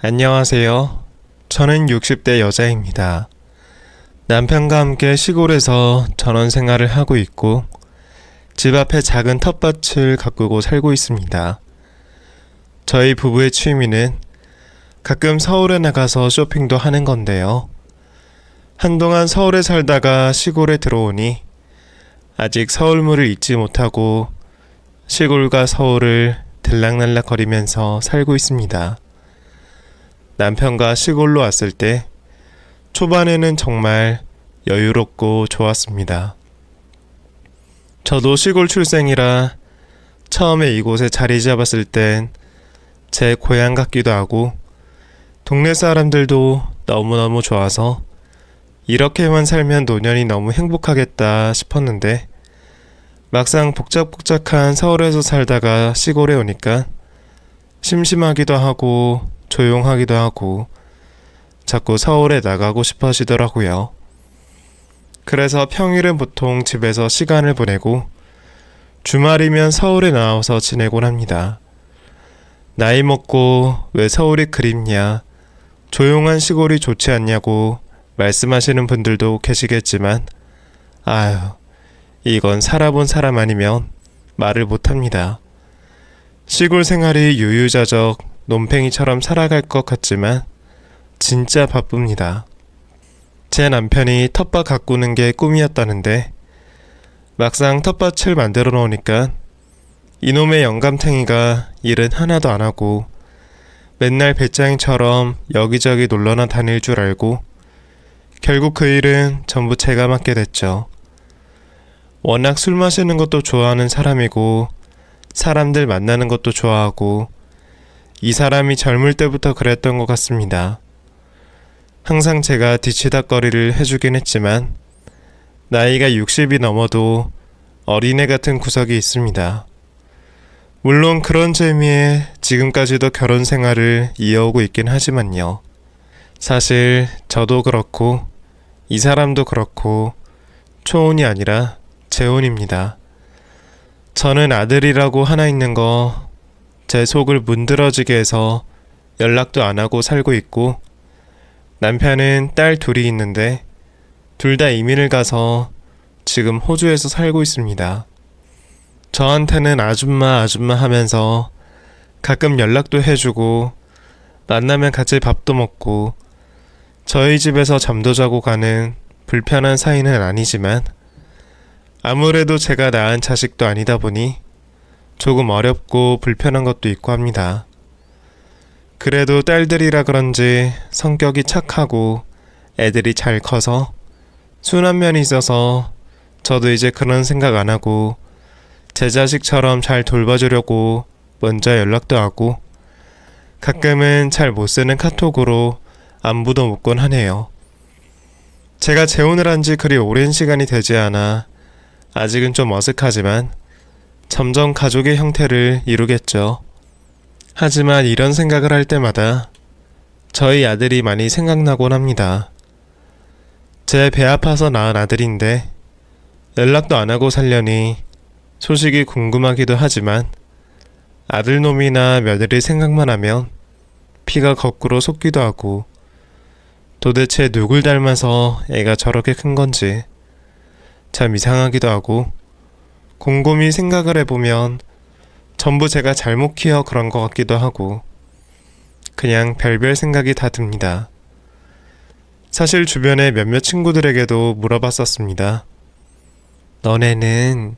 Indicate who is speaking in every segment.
Speaker 1: 안녕하세요. 저는 60대 여자입니다. 남편과 함께 시골에서 전원 생활을 하고 있고 집 앞에 작은 텃밭을 가꾸고 살고 있습니다. 저희 부부의 취미는 가끔 서울에 나가서 쇼핑도 하는 건데요. 한동안 서울에 살다가 시골에 들어오니 아직 서울물을 잊지 못하고 시골과 서울을 들락날락 거리면서 살고 있습니다. 남편과 시골로 왔을 때 초반에는 정말 여유롭고 좋았습니다. 저도 시골 출생이라 처음에 이곳에 자리 잡았을 땐 제 고향 같기도 하고 동네 사람들도 너무너무 좋아서 이렇게만 살면 노년이 너무 행복하겠다 싶었는데 막상 복작복작한 서울에서 살다가 시골에 오니까 심심하기도 하고 조용하기도 하고 자꾸 서울에 나가고 싶어지더라고요. 그래서 평일은 보통 집에서 시간을 보내고 주말이면 서울에 나와서 지내곤 합니다. 나이 먹고 왜 서울이 그립냐, 조용한 시골이 좋지 않냐고 말씀하시는 분들도 계시겠지만 아유, 이건 살아본 사람 아니면 말을 못합니다. 시골 생활이 유유자적 논팽이처럼 살아갈 것 같지만 진짜 바쁩니다. 제 남편이 텃밭 가꾸는 게 꿈이었다는데 막상 텃밭을 만들어 놓으니까 이놈의 영감탱이가 일은 하나도 안 하고 맨날 배짱이처럼 여기저기 놀러나 다닐 줄 알고 결국 그 일은 전부 제가 맡게 됐죠. 워낙 술 마시는 것도 좋아하는 사람이고 사람들 만나는 것도 좋아하고 이 사람이 젊을 때부터 그랬던 것 같습니다. 항상 제가 뒤치다꺼리를 해주긴 했지만 나이가 60이 넘어도 어린애 같은 구석이 있습니다. 물론 그런 재미에 지금까지도 결혼 생활을 이어오고 있긴 하지만요. 사실 저도 그렇고 이 사람도 그렇고 초혼이 아니라 재혼입니다. 저는 아들이라고 하나 있는 거 제 속을 문드러지게 해서 연락도 안 하고 살고 있고 남편은 딸 둘이 있는데 둘 다 이민을 가서 지금 호주에서 살고 있습니다. 저한테는 아줌마 하면서 가끔 연락도 해주고 만나면 같이 밥도 먹고 저희 집에서 잠도 자고 가는 불편한 사이는 아니지만 아무래도 제가 낳은 자식도 아니다 보니 조금 어렵고 불편한 것도 있고 합니다. 그래도 딸들이라 그런지 성격이 착하고 애들이 잘 커서 순한 면이 있어서 저도 이제 그런 생각 안 하고 제 자식처럼 잘 돌봐주려고 먼저 연락도 하고 가끔은 잘 못 쓰는 카톡으로 안부도 묻곤 하네요. 제가 재혼을 한 지 그리 오랜 시간이 되지 않아 아직은 좀 어색하지만 점점 가족의 형태를 이루겠죠. 하지만 이런 생각을 할 때마다 저희 아들이 많이 생각나곤 합니다. 제 배 아파서 낳은 아들인데 연락도 안 하고 살려니 소식이 궁금하기도 하지만 아들놈이나 며느리 생각만 하면 피가 거꾸로 솟기도 하고 도대체 누굴 닮아서 애가 저렇게 큰 건지 참 이상하기도 하고 곰곰이 생각을 해보면 전부 제가 잘못 키워 그런 것 같기도 하고 그냥 별별 생각이 다 듭니다. 사실 주변에 몇몇 친구들에게도 물어봤었습니다. 너네는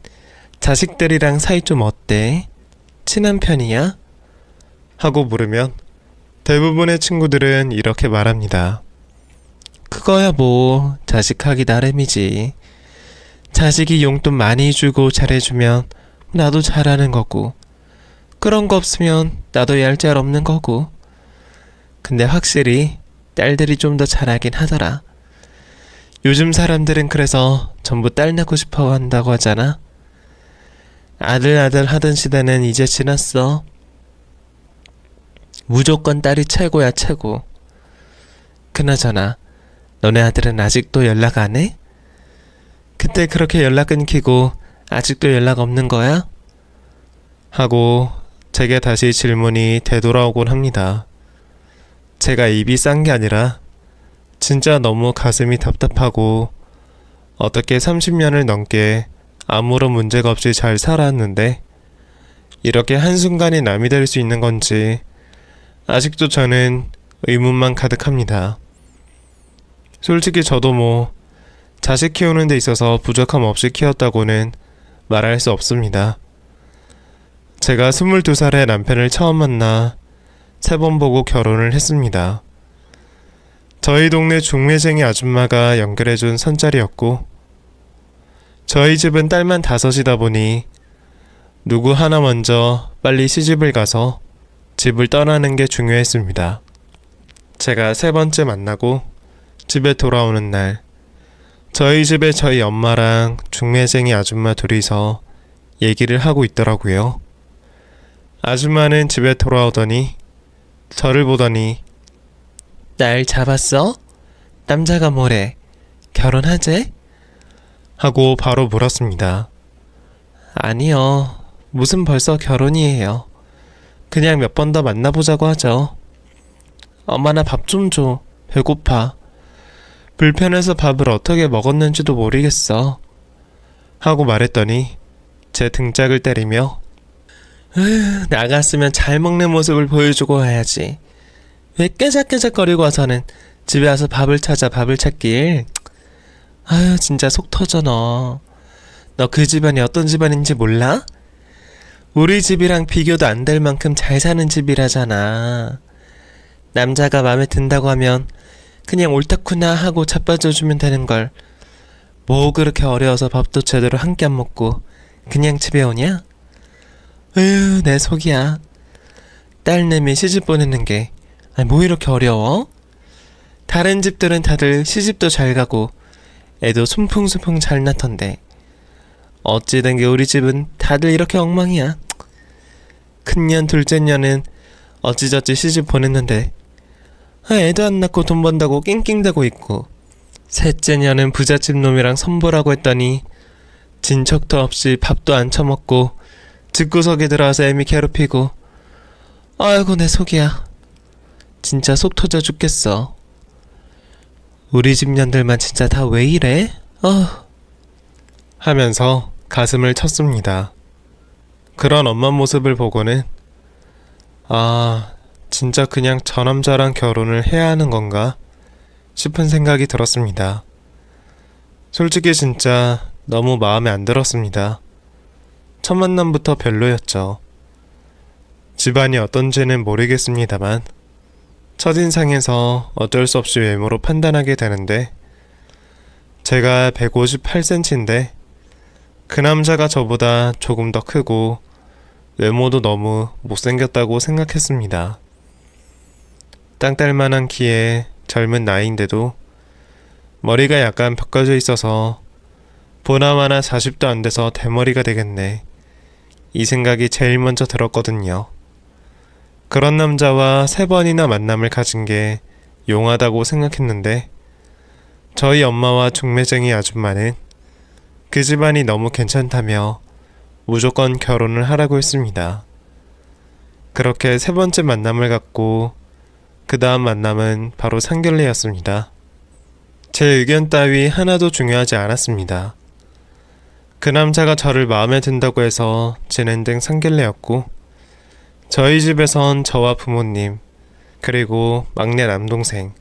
Speaker 1: 자식들이랑 사이 좀 어때? 친한 편이야? 하고 물으면 대부분의 친구들은 이렇게 말합니다. 그거야 뭐 자식하기 나름이지. 자식이 용돈 많이 주고 잘해주면 나도 잘하는 거고 그런 거 없으면 나도 얄짤 없는 거고 근데 확실히 딸들이 좀 더 잘하긴 하더라. 요즘 사람들은 그래서 전부 딸 낳고 싶어 한다고 하잖아. 아들 하던 시대는 이제 지났어. 무조건 딸이 최고야 최고. 그나저나 너네 아들은 아직도 연락 안 해? 그때 그렇게 연락 끊기고 아직도 연락 없는 거야? 하고 제게 다시 질문이 되돌아오곤 합니다. 제가 입이 싼 게 아니라 진짜 너무 가슴이 답답하고 어떻게 30년을 넘게 아무런 문제가 없이 잘 살아왔는데 이렇게 한순간에 남이 될 수 있는 건지 아직도 저는 의문만 가득합니다. 솔직히 저도 뭐 자식 키우는 데 있어서 부족함 없이 키웠다고는 말할 수 없습니다. 제가 22살에 남편을 처음 만나 3번 보고 결혼을 했습니다. 저희 동네 중매쟁이 아줌마가 연결해준 선짜리였고 저희 집은 딸만 5이다 보니 누구 하나 먼저 빨리 시집을 가서 집을 떠나는 게 중요했습니다. 제가 3번째 만나고 집에 돌아오는 날 저희 집에 저희 엄마랑 중매쟁이 아줌마 둘이서 얘기를 하고 있더라고요. 아줌마는 집에 돌아오더니 저를 보더니 날 잡았어? 남자가 뭐래? 결혼하재? 하고 바로 물었습니다. 아니요. 무슨 벌써 결혼이에요. 그냥 몇 번 더 만나보자고 하죠. 엄마 나 밥 좀 줘. 배고파. 불편해서 밥을 어떻게 먹었는지도 모르겠어. 하고 말했더니 제 등짝을 때리며 나갔으면 잘 먹는 모습을 보여주고 와야지. 왜 깨작깨작거리고 와서는 집에 와서 밥을 찾아 밥을 찾길. 아유 진짜 속 터져 너. 너 그 집안이 어떤 집안인지 몰라? 우리 집이랑 비교도 안 될 만큼 잘 사는 집이라잖아. 남자가 마음에 든다고 하면 그냥 옳다구나 하고 자빠져주면 되는걸. 뭐 그렇게 어려워서 밥도 제대로 한 끼 안 먹고 그냥 집에 오냐? 으, 내 속이야. 딸내미 시집 보내는 게 뭐 이렇게 어려워? 다른 집들은 다들 시집도 잘 가고 애도 순풍순풍 잘 낳던데 어찌 된 게 우리 집은 다들 이렇게 엉망이야. 큰년 둘째년은 어찌저찌 시집 보냈는데 애도 안 낳고 돈 번다고 낑낑대고 있고 셋째년은 부잣집 놈이랑 선보라고 했더니 진척도 없이 밥도 안 처먹고 집구석에 들어와서 애미 괴롭히고 아이고 내 속이야. 진짜 속 터져 죽겠어. 우리 집 년들만 진짜 다 왜 이래? 하면서 가슴을 쳤습니다. 그런 엄마 모습을 보고는 진짜 그냥 저 남자랑 결혼을 해야 하는 건가 싶은 생각이 들었습니다. 솔직히 진짜 너무 마음에 안 들었습니다. 첫 만남부터 별로였죠. 집안이 어떤지는 모르겠습니다만 첫인상에서 어쩔 수 없이 외모로 판단하게 되는데 제가 158cm인데 그 남자가 저보다 조금 더 크고 외모도 너무 못생겼다고 생각했습니다. 땅딸만한 키에 젊은 나이인데도 머리가 약간 벗겨져 있어서 보나마나 40도 안 돼서 대머리가 되겠네. 이 생각이 제일 먼저 들었거든요. 그런 남자와 3번이나 만남을 가진 게 용하다고 생각했는데 저희 엄마와 중매쟁이 아줌마는 그 집안이 너무 괜찮다며 무조건 결혼을 하라고 했습니다. 그렇게 3번째 만남을 갖고 그 다음 만남은 바로 상견례였습니다. 제 의견 따위 하나도 중요하지 않았습니다. 그 남자가 저를 마음에 든다고 해서 진행된 상견례였고 저희 집에선 저와 부모님 그리고 막내 남동생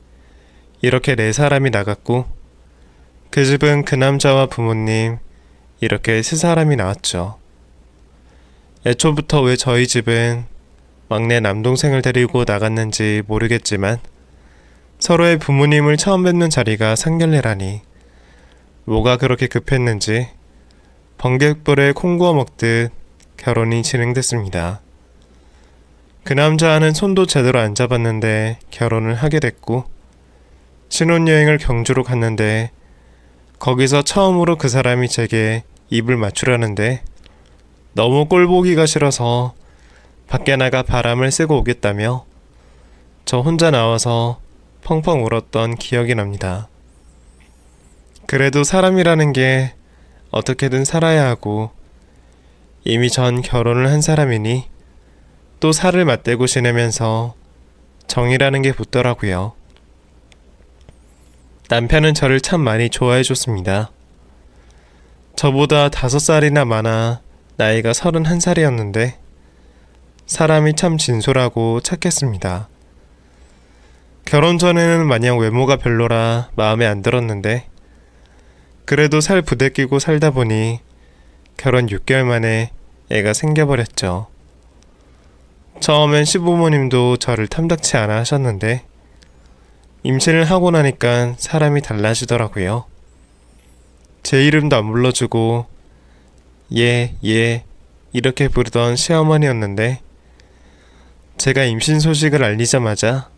Speaker 1: 이렇게 4사람이 나갔고 그 집은 그 남자와 부모님 이렇게 3사람이 나왔죠. 애초부터 왜 저희 집은 막내 남동생을 데리고 나갔는지 모르겠지만 서로의 부모님을 처음 뵙는 자리가 상견례라니 뭐가 그렇게 급했는지 번개불에 콩 구워 먹듯 결혼이 진행됐습니다. 그 남자와는 손도 제대로 안 잡았는데 결혼을 하게 됐고 신혼여행을 경주로 갔는데 거기서 처음으로 그 사람이 제게 입을 맞추라는데 너무 꼴보기가 싫어서 밖에 나가 바람을 쐬고 오겠다며 저 혼자 나와서 펑펑 울었던 기억이 납니다. 그래도 사람이라는 게 어떻게든 살아야 하고 이미 전 결혼을 한 사람이니 또 살을 맞대고 지내면서 정이라는 게 붙더라고요. 남편은 저를 참 많이 좋아해 줬습니다. 저보다 5살이나 많아 나이가 31살이었는데 사람이 참 진솔하고 착했습니다. 결혼 전에는 마냥 외모가 별로라 마음에 안 들었는데 그래도 살 부대끼고 살다 보니 결혼 6개월 만에 애가 생겨버렸죠. 처음엔 시부모님도 저를 탐탁치 않아 하셨는데 임신을 하고 나니까 사람이 달라지더라고요. 제 이름도 안 불러주고 예 이렇게 부르던 시어머니였는데 제가 임신 소식을 알리자마자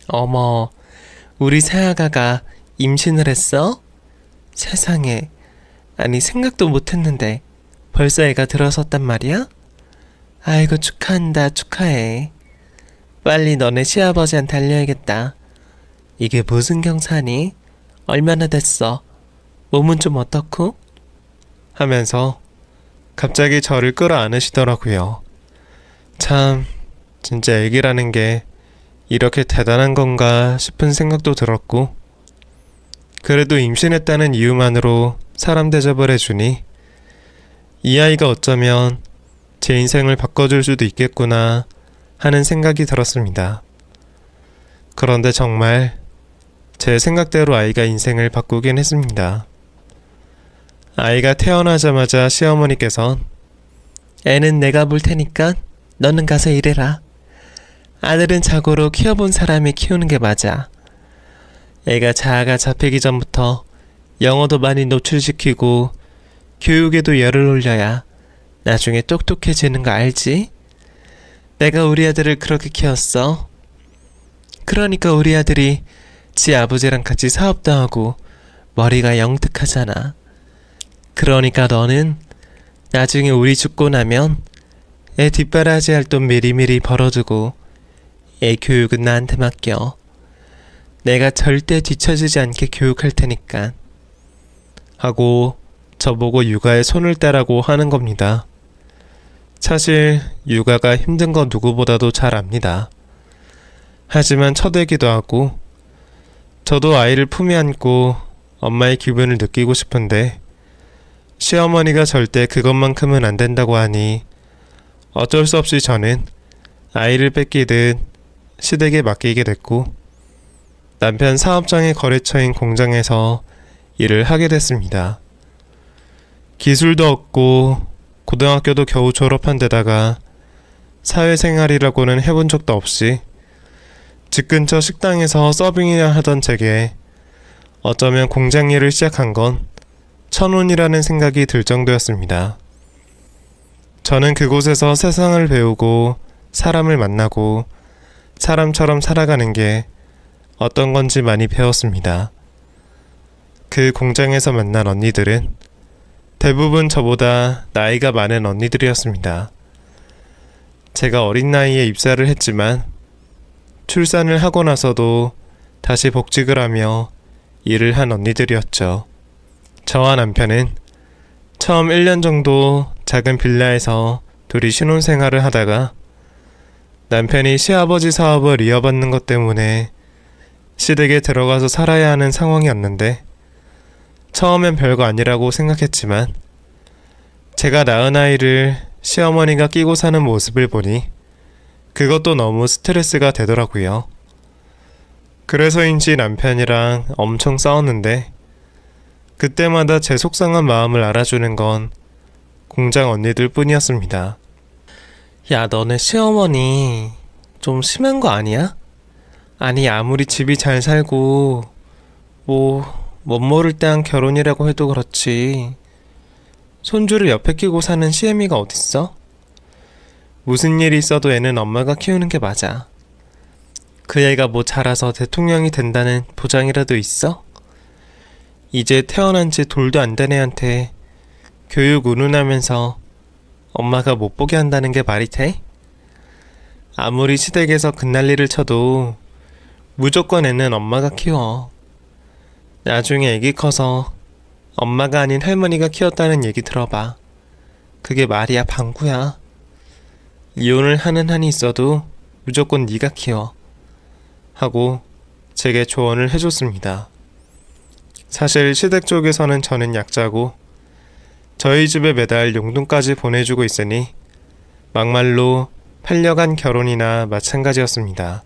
Speaker 1: 어머, 우리 새아가가 임신을 했어? 세상에, 아니 생각도 못했는데 벌써 애가 들어섰단 말이야? 아이고 축하한다 축하해. 빨리 너네 시아버지한테 알려야겠다. 이게 무슨 경사니? 얼마나 됐어? 몸은 좀 어떻고? 하면서 갑자기 저를 끌어안으시더라고요. 참, 진짜 애기라는 게 이렇게 대단한 건가 싶은 생각도 들었고 그래도 임신했다는 이유만으로 사람 대접을 해주니 이 아이가 어쩌면 제 인생을 바꿔줄 수도 있겠구나 하는 생각이 들었습니다. 그런데 정말 제 생각대로 아이가 인생을 바꾸긴 했습니다. 아이가 태어나자마자 시어머니께선 애는 내가 볼 테니까 너는 가서 일해라. 아들은 자고로 키워본 사람이 키우는 게 맞아. 애가 자아가 잡히기 전부터 영어도 많이 노출시키고 교육에도 열을 올려야 나중에 똑똑해지는 거 알지? 내가 우리 아들을 그렇게 키웠어. 그러니까 우리 아들이 지 아버지랑 같이 사업도 하고 머리가 영특하잖아. 그러니까 너는 나중에 우리 죽고 나면 애 뒷바라지 할 돈 미리미리 벌어두고 애 교육은 나한테 맡겨. 내가 절대 뒤처지지 않게 교육할 테니까. 하고 저보고 육아에 손을 떼라고 하는 겁니다. 사실 육아가 힘든 건 누구보다도 잘 압니다. 하지만 첫애기도 하고 저도 아이를 품에 안고 엄마의 기분을 느끼고 싶은데 시어머니가 절대 그것만큼은 안 된다고 하니 어쩔 수 없이 저는 아이를 뺏기듯 시댁에 맡기게 됐고 남편 사업장의 거래처인 공장에서 일을 하게 됐습니다. 기술도 없고 고등학교도 겨우 졸업한 데다가 사회생활이라고는 해본 적도 없이 집 근처 식당에서 서빙이나 하던 제게 어쩌면 공장 일을 시작한 건 천운이라는 생각이 들 정도였습니다. 저는 그곳에서 세상을 배우고 사람을 만나고 사람처럼 살아가는 게 어떤 건지 많이 배웠습니다. 그 공장에서 만난 언니들은 대부분 저보다 나이가 많은 언니들이었습니다. 제가 어린 나이에 입사를 했지만 출산을 하고 나서도 다시 복직을 하며 일을 한 언니들이었죠. 저와 남편은 처음 1년 정도 작은 빌라에서 둘이 신혼생활을 하다가 남편이 시아버지 사업을 이어받는 것 때문에 시댁에 들어가서 살아야 하는 상황이었는데 처음엔 별거 아니라고 생각했지만 제가 낳은 아이를 시어머니가 끼고 사는 모습을 보니 그것도 너무 스트레스가 되더라고요. 그래서인지 남편이랑 엄청 싸웠는데 그때마다 제 속상한 마음을 알아주는 건 공장 언니들 뿐이었습니다. 야, 너네 시어머니 좀 심한 거 아니야? 아니 아무리 집이 잘 살고 못 모를 때 한 결혼이라고 해도 그렇지 손주를 옆에 끼고 사는 시애미가 어딨어? 무슨 일이 있어도 애는 엄마가 키우는 게 맞아. 그 애가 뭐 자라서 대통령이 된다는 보장이라도 있어? 이제 태어난 지 돌도 안 된 애한테 교육 운운하면서 엄마가 못 보게 한다는 게 말이 돼? 아무리 시댁에서 끝난리를 쳐도 무조건 애는 엄마가 키워. 나중에 애기 커서 엄마가 아닌 할머니가 키웠다는 얘기 들어봐. 그게 말이야 방구야. 이혼을 하는 한이 있어도 무조건 네가 키워. 하고 제게 조언을 해줬습니다. 사실 시댁 쪽에서는 저는 약자고 저희 집에 매달 용돈까지 보내주고 있으니 막말로 팔려간 결혼이나 마찬가지였습니다.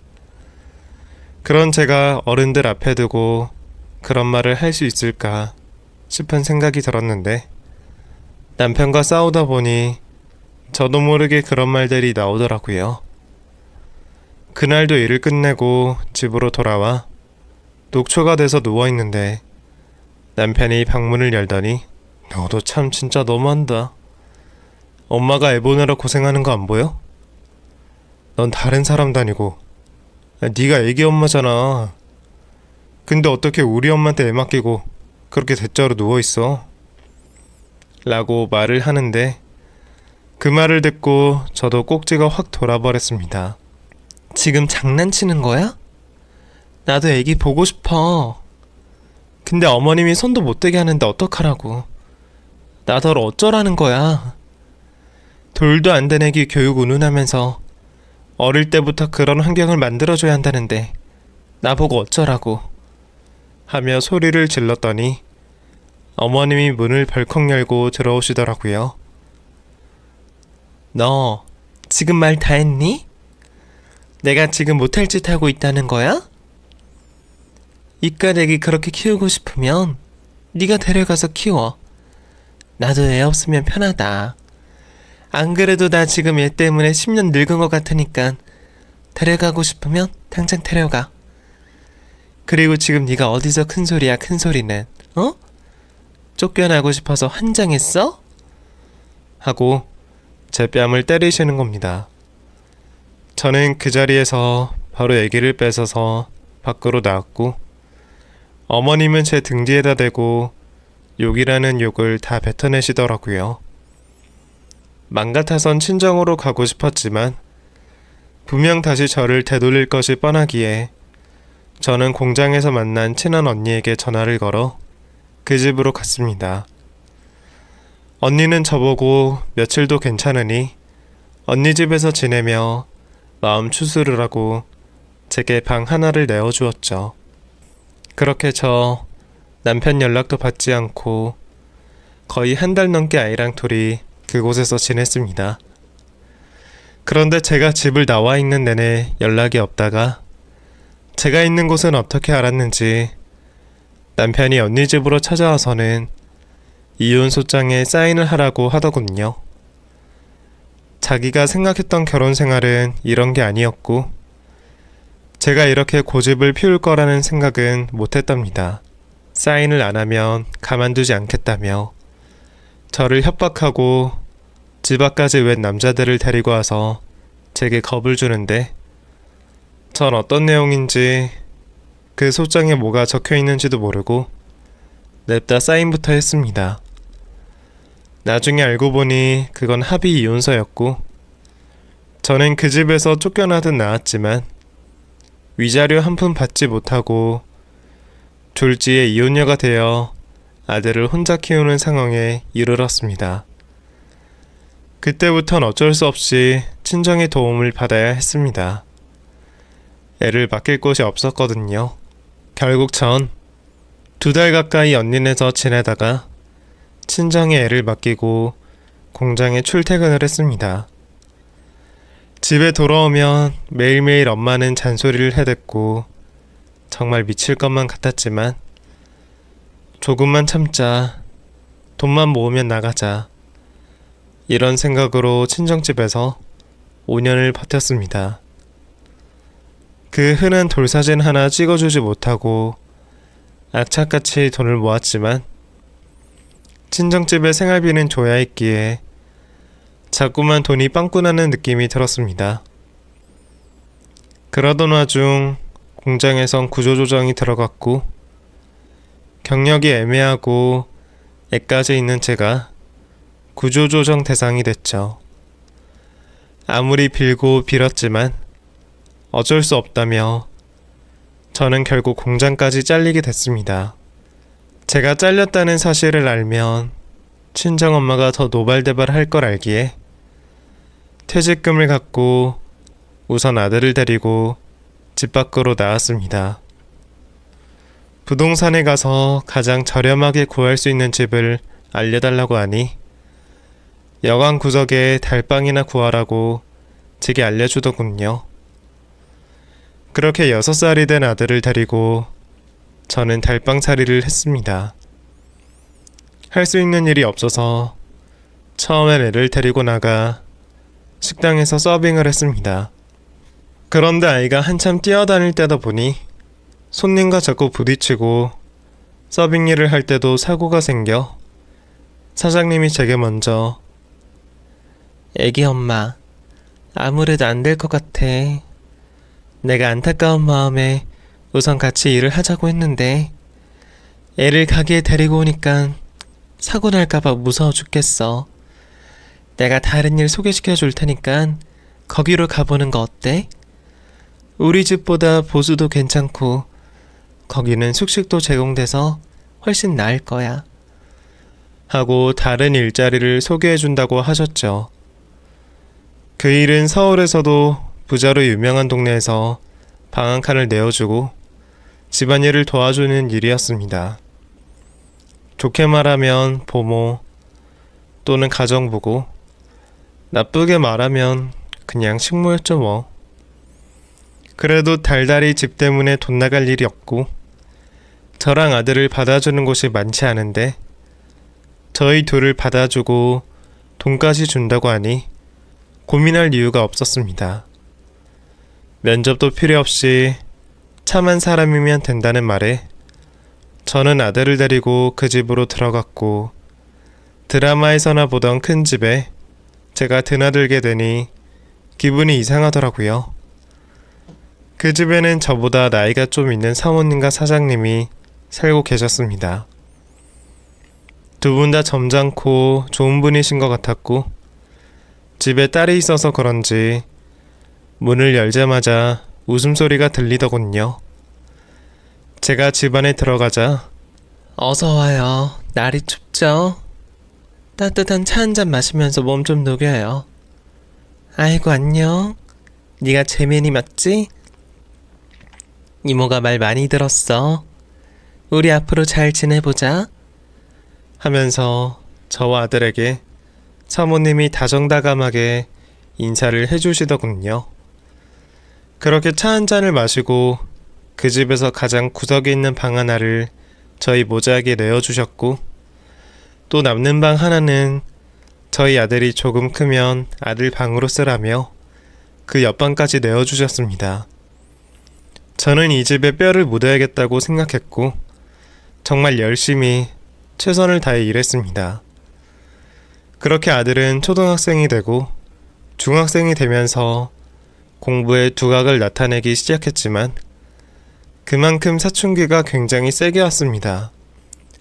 Speaker 1: 그런 제가 어른들 앞에 두고 그런 말을 할 수 있을까 싶은 생각이 들었는데 남편과 싸우다 보니 저도 모르게 그런 말들이 나오더라고요. 그날도 일을 끝내고 집으로 돌아와 녹초가 돼서 누워있는데 남편이 방문을 열더니 너도 참 진짜 너무한다. 엄마가 애 보느라 고생하는 거 안 보여? 넌 다른 사람도 아니고 네가 애기 엄마잖아. 근데 어떻게 우리 엄마한테 애 맡기고 그렇게 대자로 누워있어? 라고 말을 하는데 그 말을 듣고 저도 꼭지가 확 돌아버렸습니다. 지금 장난치는 거야? 나도 애기 보고 싶어. 근데 어머님이 손도 못 대게 하는데 어떡하라고. 나더러 어쩌라는 거야. 돌도 안 된 애기 교육 운운하면서 어릴 때부터 그런 환경을 만들어줘야 한다는데 나보고 어쩌라고 하며 소리를 질렀더니 어머님이 문을 벌컥 열고 들어오시더라고요. 너 지금 말 다 했니? 내가 지금 못할 짓 하고 있다는 거야? 이깟 애기 그렇게 키우고 싶으면 네가 데려가서 키워. 나도 애 없으면 편하다. 안 그래도 나 지금 얘 때문에 10년 늙은 것 같으니까 데려가고 싶으면 당장 데려가. 그리고 지금 네가 어디서 큰 소리야 큰 소리는 어? 쫓겨나고 싶어서 환장했어? 하고 제 뺨을 때리시는 겁니다. 저는 그 자리에서 바로 애기를 뺏어서 밖으로 나왔고 어머님은 제 등 뒤에다 대고 욕이라는 욕을 다 뱉어내시더라고요. 맘 같아선 친정으로 가고 싶었지만 분명 다시 저를 되돌릴 것이 뻔하기에 저는 공장에서 만난 친한 언니에게 전화를 걸어 그 집으로 갔습니다. 언니는 저보고 며칠도 괜찮으니 언니 집에서 지내며 마음 추스르 라고 제게 방 하나를 내어주었죠. 그렇게 저 남편 연락도 받지 않고 거의 한 달 넘게 아이랑 둘이 그곳에서 지냈습니다. 그런데 제가 집을 나와 있는 내내 연락이 없다가 제가 있는 곳은 어떻게 알았는지 남편이 언니 집으로 찾아와서는 이혼소장에 사인을 하라고 하더군요. 자기가 생각했던 결혼 생활은 이런 게 아니었고 제가 이렇게 고집을 피울 거라는 생각은 못했답니다. 사인을 안 하면 가만두지 않겠다며 저를 협박하고 집 앞까지 웬 남자들을 데리고 와서 제게 겁을 주는데 전 어떤 내용인지 그 소장에 뭐가 적혀 있는지도 모르고 냅다 사인부터 했습니다. 나중에 알고 보니 그건 합의 이혼서였고 저는 그 집에서 쫓겨나듯 나왔지만 위자료 한 푼 받지 못하고 졸지에 이혼녀가 되어 아들을 혼자 키우는 상황에 이르렀습니다. 그때부턴 어쩔 수 없이 친정의 도움을 받아야 했습니다. 애를 맡길 곳이 없었거든요. 결국 전 2달 가까이 언니네서 지내다가 친정에 애를 맡기고 공장에 출퇴근을 했습니다. 집에 돌아오면 매일매일 엄마는 잔소리를 해댔고 정말 미칠 것만 같았지만 조금만 참자, 돈만 모으면 나가자 이런 생각으로 친정집에서 5년을 버텼습니다. 그 흔한 돌사진 하나 찍어주지 못하고 악착같이 돈을 모았지만 친정집의 생활비는 줘야 했기에 자꾸만 돈이 빵꾸나는 느낌이 들었습니다. 그러던 와중 공장에선 구조조정이 들어갔고 경력이 애매하고 애까지 있는 제가 구조조정 대상이 됐죠. 아무리 빌고 빌었지만 어쩔 수 없다며 저는 결국 공장까지 잘리게 됐습니다. 제가 잘렸다는 사실을 알면 친정엄마가 더 노발대발할 걸 알기에 퇴직금을 갖고 우선 아들을 데리고 집 밖으로 나왔습니다. 부동산에 가서 가장 저렴하게 구할 수 있는 집을 알려달라고 하니 여관 구석에 달방이나 구하라고 제게 알려주더군요. 그렇게 6살이 된 아들을 데리고 저는 달방살이를 했습니다. 할 수 있는 일이 없어서 처음엔 애를 데리고 나가 식당에서 서빙을 했습니다. 그런데 아이가 한참 뛰어다닐 때다 보니 손님과 자꾸 부딪히고 서빙 일을 할 때도 사고가 생겨 사장님이 제게 먼저 애기 엄마, 아무래도 안 될 것 같아. 내가 안타까운 마음에 우선 같이 일을 하자고 했는데 애를 가게에 데리고 오니까 사고 날까봐 무서워 죽겠어. 내가 다른 일 소개시켜 줄 테니까 거기로 가보는 거 어때? 우리 집보다 보수도 괜찮고 거기는 숙식도 제공돼서 훨씬 나을 거야. 하고 다른 일자리를 소개해 준다고 하셨죠. 그 일은 서울에서도 부자로 유명한 동네에서 방 한 칸을 내어주고 집안일을 도와주는 일이었습니다. 좋게 말하면 보모 또는 가정부고, 나쁘게 말하면 그냥 식모였죠 뭐. 그래도 달달이 집 때문에 돈 나갈 일이 없고 저랑 아들을 받아주는 곳이 많지 않은데 저희 둘을 받아주고 돈까지 준다고 하니 고민할 이유가 없었습니다. 면접도 필요 없이 참한 사람이면 된다는 말에 저는 아들을 데리고 그 집으로 들어갔고, 드라마에서나 보던 큰 집에 제가 드나들게 되니 기분이 이상하더라고요. 그 집에는 저보다 나이가 좀 있는 사모님과 사장님이 살고 계셨습니다. 두 분 다 점잖고 좋은 분이신 것 같았고, 집에 딸이 있어서 그런지 문을 열자마자 웃음소리가 들리더군요. 제가 집 안에 들어가자 어서 와요. 날이 춥죠? 따뜻한 차 한 잔 마시면서 몸 좀 녹여요. 아이고 안녕. 네가 재민이 맞지? 이모가 말 많이 들었어. 우리 앞으로 잘 지내보자. 하면서 저와 아들에게 사모님이 다정다감하게 인사를 해주시더군요. 그렇게 차 한 잔을 마시고 그 집에서 가장 구석에 있는 방 하나를 저희 모자에게 내어주셨고, 또 남는 방 하나는 저희 아들이 조금 크면 아들 방으로 쓰라며 그 옆방까지 내어주셨습니다. 저는 이 집에 뼈를 묻어야겠다고 생각했고 정말 열심히 최선을 다해 일했습니다. 그렇게 아들은 초등학생이 되고 중학생이 되면서 공부에 두각을 나타내기 시작했지만 그만큼 사춘기가 굉장히 세게 왔습니다.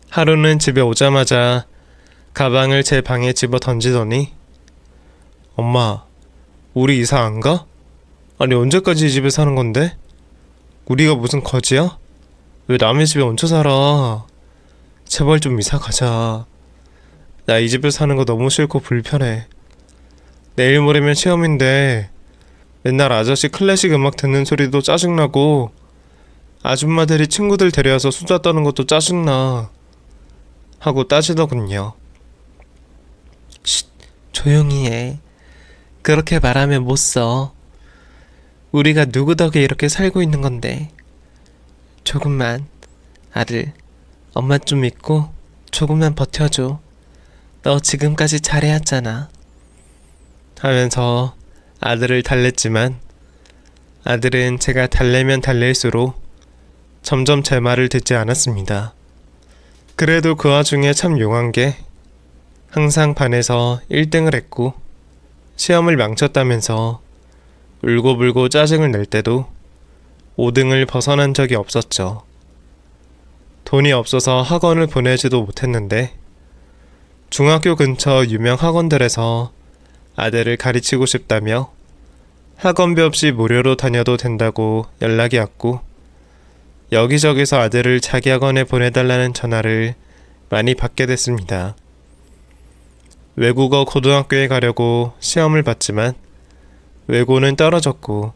Speaker 1: 하루는 집에 오자마자 가방을 제 방에 집어 던지더니 엄마, 우리 이사 안 가? 아니 언제까지 이 집에 사는 건데? 우리가 무슨 거지야? 왜 남의 집에 얹혀 살아? 제발 좀 이사 가자. 나 이 집에 사는 거 너무 싫고 불편해. 내일 모레면 시험인데 맨날 아저씨 클래식 음악 듣는 소리도 짜증나고 아줌마들이 친구들 데려와서 수다 떠는 것도 짜증나. 하고 따지더군요. 쉿, 조용히 해. 그렇게 말하면 못 써. 우리가 누구 덕에 이렇게 살고 있는 건데. 조금만, 아들, 엄마 좀 믿고 조금만 버텨줘. 너 지금까지 잘해왔잖아. 하면서 아들을 달랬지만 아들은 제가 달래면 달랠수록 점점 제 말을 듣지 않았습니다. 그래도 그 와중에 참 용한 게 항상 반에서 1등을 했고 시험을 망쳤다면서 울고불고 짜증을 낼 때도 5등을 벗어난 적이 없었죠. 돈이 없어서 학원을 보내지도 못했는데 중학교 근처 유명 학원들에서 아들을 가르치고 싶다며 학원비 없이 무료로 다녀도 된다고 연락이 왔고, 여기저기서 아들을 자기 학원에 보내달라는 전화를 많이 받게 됐습니다. 외국어 고등학교에 가려고 시험을 봤지만 외고는 떨어졌고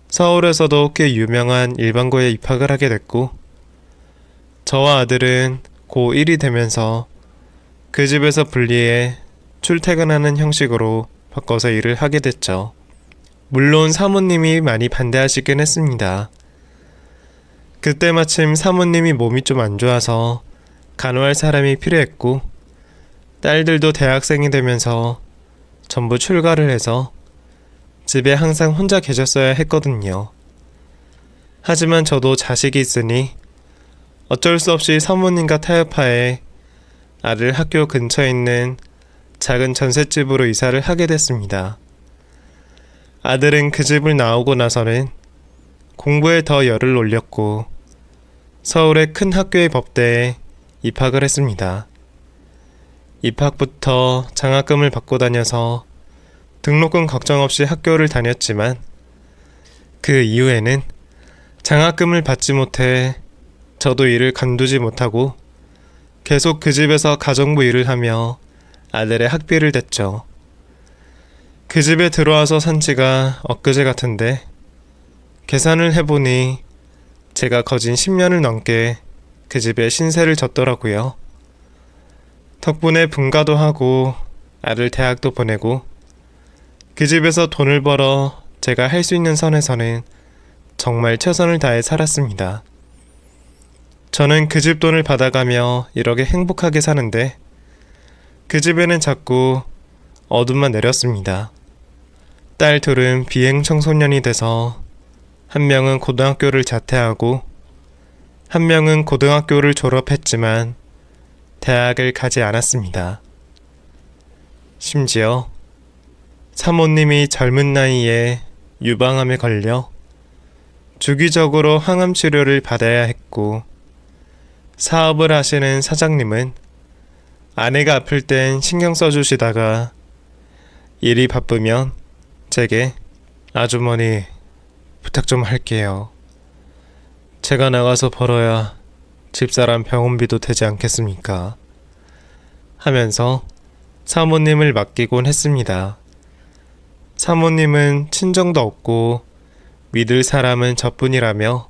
Speaker 1: 서울에서도 꽤 유명한 일반고에 입학을 하게 됐고 저와 아들은 고1이 되면서 그 집에서 분리해 출퇴근하는 형식으로 바꿔서 일을 하게 됐죠. 물론 사모님이 많이 반대하시긴 했습니다. 그때 마침 사모님이 몸이 좀 안 좋아서 간호할 사람이 필요했고 딸들도 대학생이 되면서 전부 출가를 해서 집에 항상 혼자 계셨어야 했거든요. 하지만 저도 자식이 있으니 어쩔 수 없이 사모님과 타협하에 아들 학교 근처에 있는 작은 전셋집으로 이사를 하게 됐습니다. 아들은 그 집을 나오고 나서는 공부에 더 열을 올렸고 서울의 큰 학교의 법대에 입학을 했습니다. 입학부터 장학금을 받고 다녀서 등록금 걱정 없이 학교를 다녔지만 그 이후에는 장학금을 받지 못해 저도 일을 간두지 못하고 계속 그 집에서 가정부 일을 하며 아들의 학비를 댔죠. 그 집에 들어와서 산 지가 엊그제 같은데 계산을 해보니 제가 거진 10년을 넘게 그 집에 신세를 졌더라고요. 덕분에 분가도 하고 아들 대학도 보내고 그 집에서 돈을 벌어 제가 할 수 있는 선에서는 정말 최선을 다해 살았습니다. 저는 그 집 돈을 받아가며 이렇게 행복하게 사는데 그 집에는 자꾸 어둠만 내렸습니다. 딸 둘은 비행 청소년이 돼서 한 명은 고등학교를 자퇴하고 한 명은 고등학교를 졸업했지만 대학을 가지 않았습니다. 심지어 사모님이 젊은 나이에 유방암에 걸려 주기적으로 항암 치료를 받아야 했고 사업을 하시는 사장님은 아내가 아플 땐 신경 써주시다가 일이 바쁘면 제게 아주머니 부탁 좀 할게요. 제가 나가서 벌어야 집사람 병원비도 되지 않겠습니까? 하면서 사모님을 맡기곤 했습니다. 사모님은 친정도 없고 믿을 사람은 저뿐이라며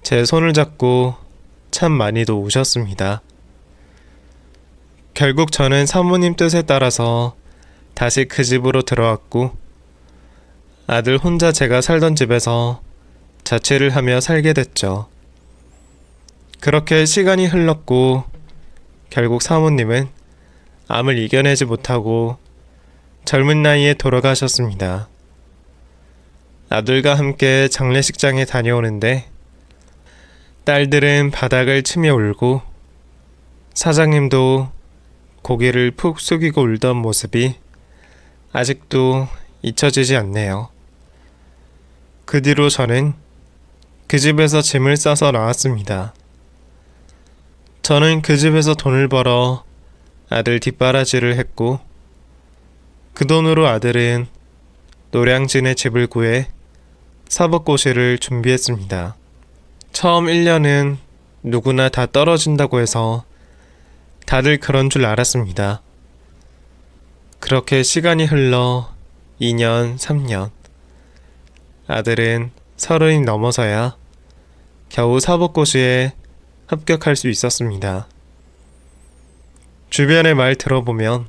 Speaker 1: 제 손을 잡고 참 많이도 우셨습니다. 결국 저는 사모님 뜻에 따라서 다시 그 집으로 들어왔고 아들 혼자 제가 살던 집에서 자취를 하며 살게 됐죠. 그렇게 시간이 흘렀고 결국 사모님은 암을 이겨내지 못하고 젊은 나이에 돌아가셨습니다. 아들과 함께 장례식장에 다녀오는데 딸들은 바닥을 치며 울고 사장님도 고개를 푹 숙이고 울던 모습이 아직도 잊혀지지 않네요. 그 뒤로 저는 그 집에서 짐을 싸서 나왔습니다. 저는 그 집에서 돈을 벌어 아들 뒷바라지를 했고 그 돈으로 아들은 노량진에 집을 구해 사법고시를 준비했습니다. 처음 1년은 누구나 다 떨어진다고 해서 다들 그런 줄 알았습니다. 그렇게 시간이 흘러 2년, 3년. 아들은 30이 넘어서야 겨우 사법고시에 합격할 수 있었습니다. 주변의 말 들어보면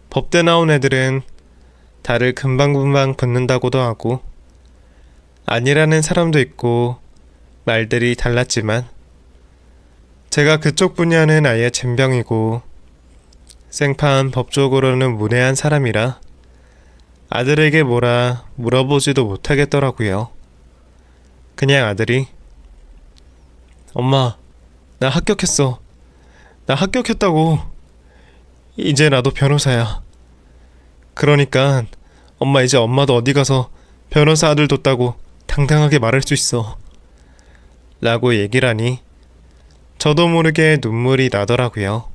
Speaker 1: 법대 나온 애들은 다들 금방금방 붙는다고도 하고 아니라는 사람도 있고 말들이 달랐지만 제가 그쪽 분야는 아예 젬병이고 생판 법적으로는 문외한 사람이라 아들에게 뭐라 물어보지도 못하겠더라고요. 그냥 아들이 엄마, 나 합격했어. 나 합격했다고. 이제 나도 변호사야. 그러니까 엄마 이제 엄마도 어디 가서 변호사 아들 뒀다고 당당하게 말할 수 있어. 라고 얘기를 하니 저도 모르게 눈물이 나더라고요.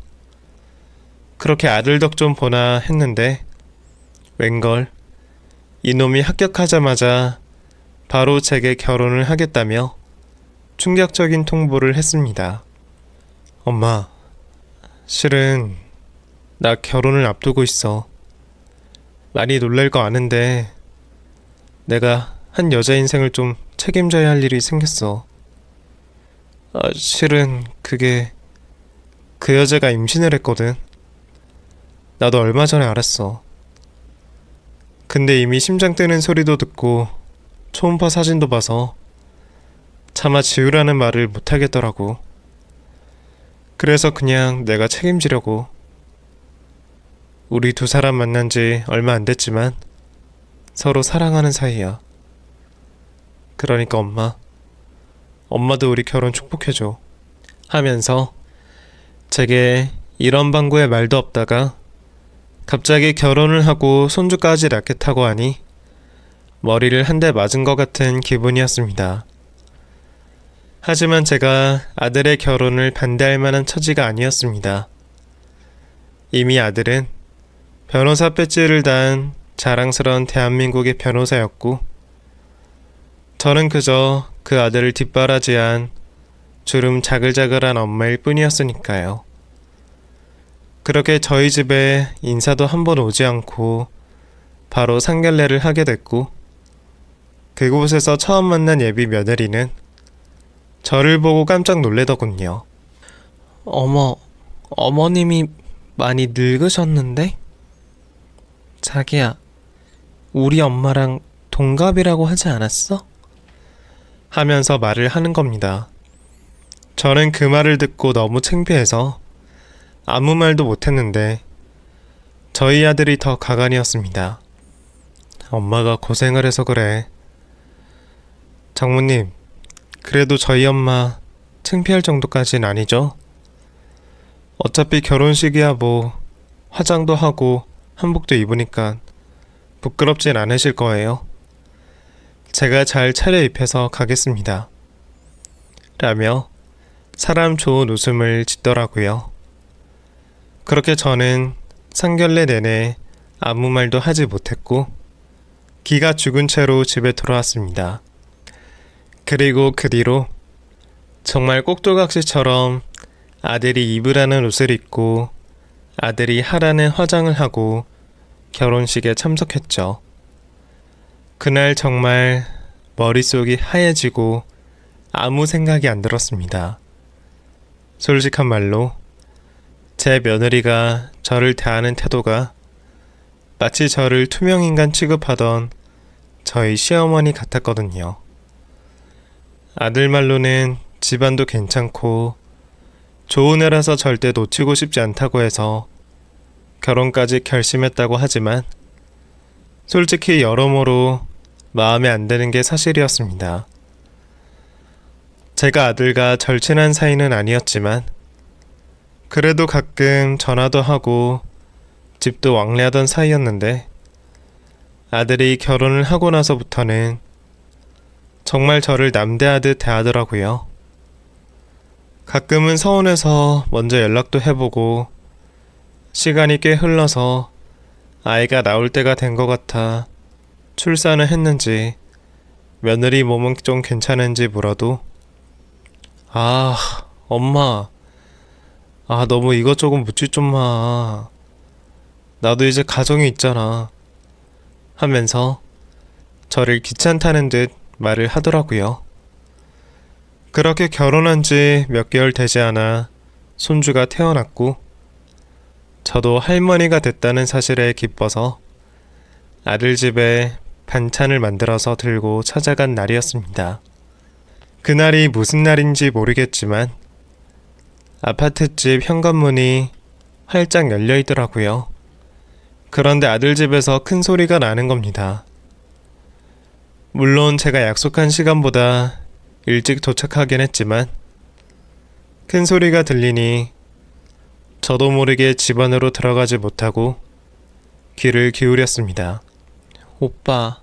Speaker 1: 그렇게 아들 덕 좀 보나 했는데 웬걸 이놈이 합격하자마자 바로 제게 결혼을 하겠다며 충격적인 통보를 했습니다. 엄마, 실은 나 결혼을 앞두고 있어. 많이 놀랄 거 아는데 내가 한 여자 인생을 좀 책임져야 할 일이 생겼어. 실은 그게 그 여자가 임신을 했거든. 나도 얼마 전에 알았어. 근데 이미 심장 뛰는 소리도 듣고 초음파 사진도 봐서 차마 지우라는 말을 못하겠더라고. 그래서 그냥 내가 책임지려고. 우리 두 사람 만난 지 얼마 안 됐지만 서로 사랑하는 사이야. 그러니까 엄마도 우리 결혼 축복해줘. 하면서 제게 이런 방구에 말도 없다가 갑자기 결혼을 하고 손주까지 낳겠다고 하니 머리를 한 대 맞은 것 같은 기분이었습니다. 하지만 제가 아들의 결혼을 반대할 만한 처지가 아니었습니다. 이미 아들은 변호사 배지를 단 자랑스러운 대한민국의 변호사였고, 저는 그저 그 아들을 뒷바라지한 주름 자글자글한 엄마일 뿐이었으니까요. 그렇게 저희 집에 인사도 한 번 오지 않고 바로 상견례를 하게 됐고, 그곳에서 처음 만난 예비 며느리는 저를 보고 깜짝 놀래더군요. 어머님이 많이 늙으셨는데? 자기야, 우리 엄마랑 동갑이라고 하지 않았어? 하면서 말을 하는 겁니다. 저는 그 말을 듣고 너무 창피해서 아무 말도 못했는데 저희 아들이 더 가관이었습니다. 엄마가 고생을 해서 그래. 장모님, 그래도 저희 엄마 창피할 정도까진 아니죠? 어차피 결혼식이야 뭐 화장도 하고 한복도 입으니까 부끄럽진 않으실 거예요. 제가 잘 차려입혀서 가겠습니다. 라며 사람 좋은 웃음을 짓더라고요. 그렇게 저는 상견례 내내 아무 말도 하지 못했고 기가 죽은 채로 집에 돌아왔습니다. 그리고 그 뒤로 정말 꼭두각시처럼 아들이 입으라는 옷을 입고 아들이 하라는 화장을 하고 결혼식에 참석했죠. 그날 정말 머릿속이 하얘지고 아무 생각이 안 들었습니다. 솔직한 말로 제 며느리가 저를 대하는 태도가 마치 저를 투명인간 취급하던 저희 시어머니 같았거든요. 아들 말로는 집안도 괜찮고 좋은 애라서 절대 놓치고 싶지 않다고 해서 결혼까지 결심했다고 하지만 솔직히 여러모로 마음에 안 드는 게 사실이었습니다. 제가 아들과 절친한 사이는 아니었지만 그래도 가끔 전화도 하고 집도 왕래하던 사이였는데 아들이 결혼을 하고 나서부터는 정말 저를 남대하듯 대하더라고요. 가끔은 서운해서 먼저 연락도 해보고 시간이 꽤 흘러서 아이가 나올 때가 된 것 같아 출산을 했는지 며느리 몸은 좀 괜찮은지 물어도 엄마 너무 이것저것 묻지 좀 마. 나도 이제 가정이 있잖아. 하면서 저를 귀찮다는 듯 말을 하더라고요. 그렇게 결혼한 지 몇 개월 되지 않아 손주가 태어났고 저도 할머니가 됐다는 사실에 기뻐서 아들 집에 반찬을 만들어서 들고 찾아간 날이었습니다. 그날이 무슨 날인지 모르겠지만 아파트집 현관문이 활짝 열려 있더라고요. 그런데 아들 집에서 큰 소리가 나는 겁니다. 물론 제가 약속한 시간보다 일찍 도착하긴 했지만 큰 소리가 들리니 저도 모르게 집 안으로 들어가지 못하고 귀를 기울였습니다. 오빠,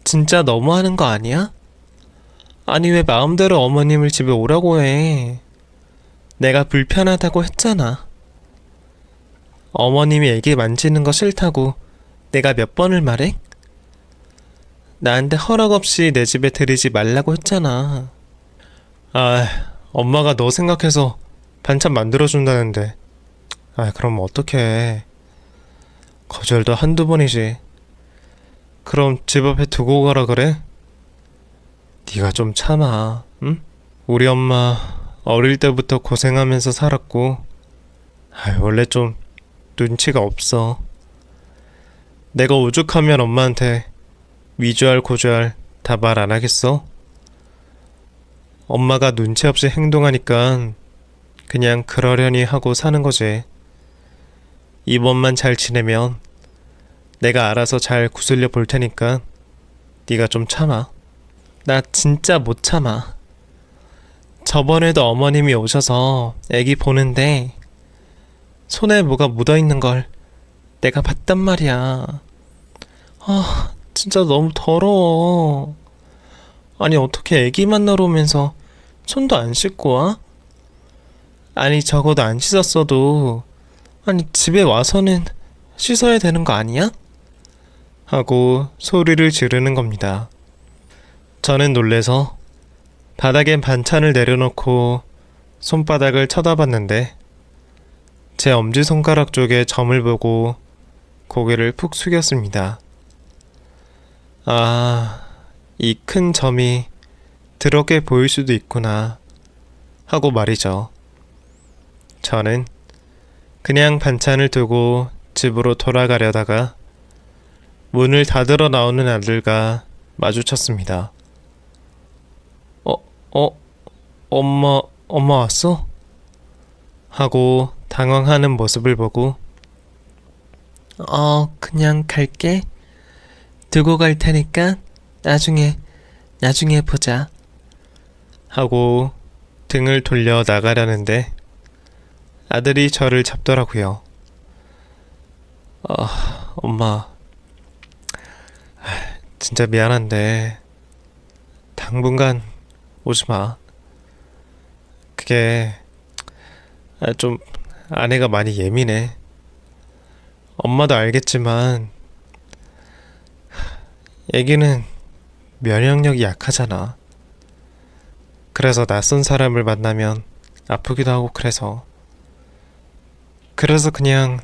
Speaker 1: 진짜 너무하는 거 아니야? 아니 왜 마음대로 어머님을 집에 오라고 해? 내가 불편하다고 했잖아. 어머님이 애기 만지는 거 싫다고 내가 몇 번을 말해? 나한테 허락 없이 내 집에 들이지 말라고 했잖아. 엄마가 너 생각해서 반찬 만들어준다는데. 그럼 어떡해. 거절도 한두 번이지. 그럼 집 앞에 두고 가라 그래? 네가 좀 참아, 응? 우리 엄마 어릴 때부터 고생하면서 살았고, 원래 좀 눈치가 없어. 내가 오죽하면 엄마한테 위주할 고주할 다 말 안 하겠어? 엄마가 눈치 없이 행동하니까 그냥 그러려니 하고 사는 거지. 이번만 잘 지내면 내가 알아서 잘 구슬려 볼 테니까 네가 좀 참아. 나 진짜 못 참아. 저번에도 어머님이 오셔서 애기 보는데 손에 뭐가 묻어있는 걸 내가 봤단 말이야. 진짜 너무 더러워. 아니 어떻게 애기 만나러 오면서 손도 안 씻고 와? 아니 적어도 안 씻었어도 아니 집에 와서는 씻어야 되는 거 아니야? 하고 소리를 지르는 겁니다. 저는 놀래서 바닥엔 반찬을 내려놓고 손바닥을 쳐다봤는데 제 엄지손가락 쪽에 점을 보고 고개를 푹 숙였습니다. 이 큰 점이 더럽게 보일 수도 있구나 하고 말이죠. 저는 그냥 반찬을 두고 집으로 돌아가려다가 문을 닫으러 나오는 아들과 마주쳤습니다. 엄마 왔어? 하고 당황하는 모습을 보고 그냥 갈게. 두고 갈 테니까 나중에 보자. 하고 등을 돌려 나가려는데 아들이 저를 잡더라고요. 엄마, 진짜 미안한데 당분간 오지 마. 그게 좀 아내가 많이 예민해. 엄마도 알겠지만 애기는 면역력이 약하잖아. 그래서 낯선 사람을 만나면 아프기도 하고 그래서 그냥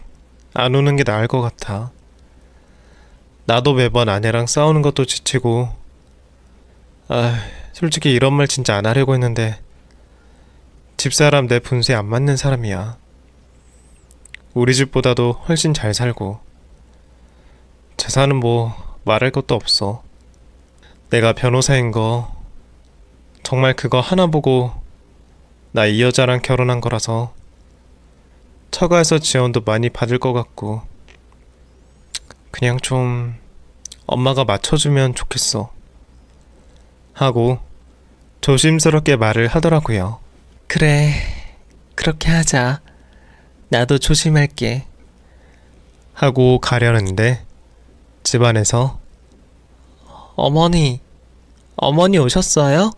Speaker 1: 안 오는 게 나을 것 같아. 나도 매번 아내랑 싸우는 것도 지치고 솔직히 이런 말 진짜 안 하려고 했는데 집사람 내 분수에 안 맞는 사람이야. 우리 집보다도 훨씬 잘 살고 재산은 뭐 말할 것도 없어. 내가 변호사인 거 정말 그거 하나 보고 나 이 여자랑 결혼한 거라서 처가에서 지원도 많이 받을 것 같고 그냥 좀 엄마가 맞춰주면 좋겠어 하고 조심스럽게 말을 하더라고요. 그래, 그렇게 하자. 나도 조심할게. 하고 가려는데 집안에서 어머니 오셨어요?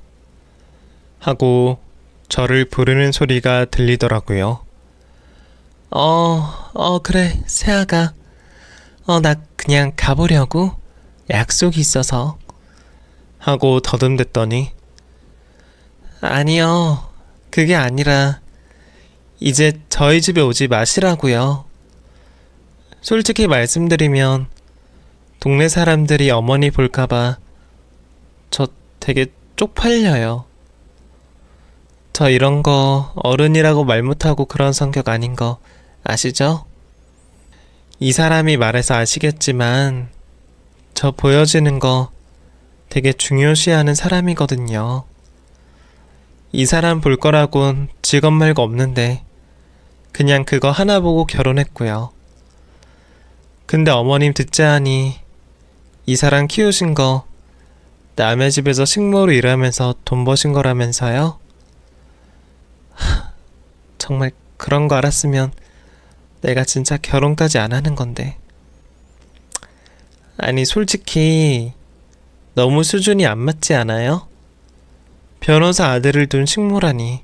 Speaker 1: 하고 저를 부르는 소리가 들리더라고요. 그래, 세아가. 나 그냥 가보려고. 약속이 있어서. 하고 더듬댔더니 아니요, 그게 아니라 이제 저희 집에 오지 마시라고요. 솔직히 말씀드리면 동네 사람들이 어머니 볼까봐 저 되게 쪽팔려요. 저 이런 거 어른이라고 말 못하고 그런 성격 아닌 거 아시죠? 이 사람이 말해서 아시겠지만 저 보여지는 거 되게 중요시하는 사람이거든요. 이 사람 볼 거라곤 직업 말고 없는데 그냥 그거 하나 보고 결혼했고요. 근데 어머님 듣자 하니 이 사람 키우신 거 남의 집에서 식모로 일하면서 돈 버신 거라면서요? 정말 그런 거 알았으면 내가 진짜 결혼까지 안 하는 건데. 아니 솔직히 너무 수준이 안 맞지 않아요? 변호사 아들을 둔 식모라니.